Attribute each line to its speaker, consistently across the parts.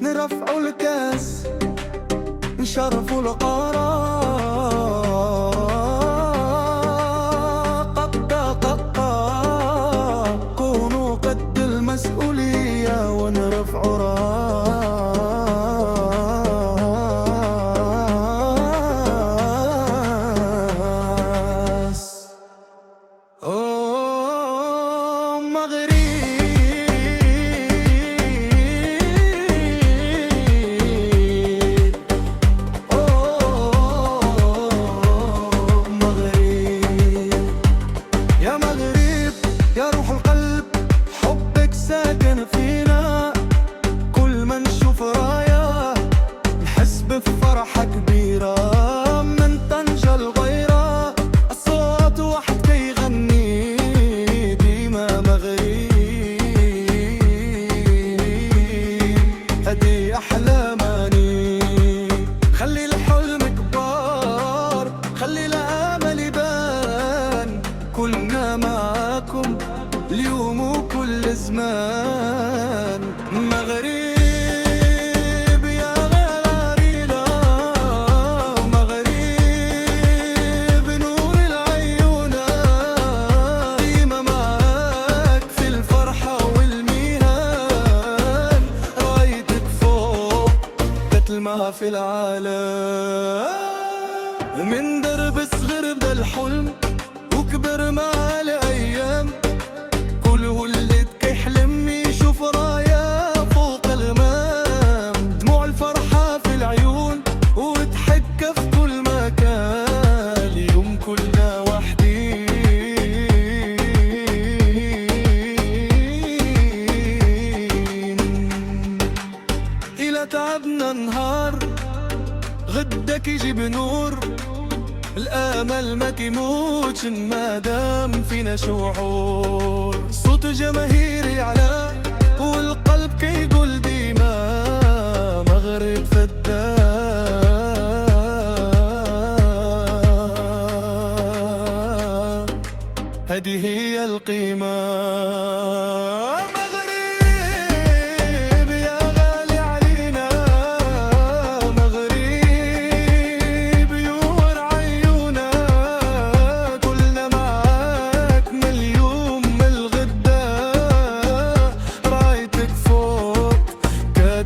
Speaker 1: نرفعوا الكاس نشرفوا القارة كونوا قد المسؤولية ونرفعوا راس مغرب. يا روح القلب حبك ساكن فينا، كل ما نشوف راية نحس بفرحة كبيرة. من طنجة لغيرة الصوت واحد كيغني ديما مغرب. هدي أحلى ماني، خلي الحلم كبار، خلي الأمل يبان. كلنا معاكم اليوم وكل زمان. مغرب يا غالينا، مغرب نور العيون، ديما معاك في الفرحة والميهان. رايتك فوق تتلمع في العالم. من درب صغير بدا الحلم وكبر مع الأيام. كل ولد كيحلم يشوف راية فوق الغمام. دموع الفرحة في العيون وضحكة في كل مكان. اليوم كلنا وحدين. إلا تعبنا نهار غدك يجيب نور. الامل ما كيموتش مادام فينا شعور. صوت جماهيري على والقلب كيقول ديما مغرب فدان. هذه هي القيمة.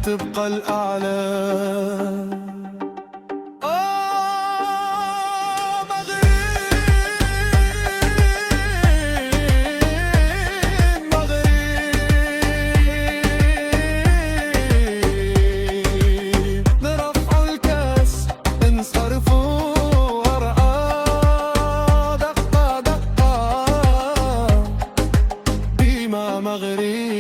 Speaker 1: تبقى الأعلى. نرفعوا الكاس نصرفوا ورقة دقة دقة ديما مغرب.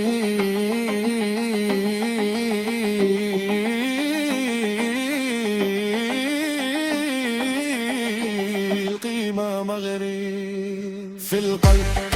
Speaker 1: القيمة مغرب في القلب.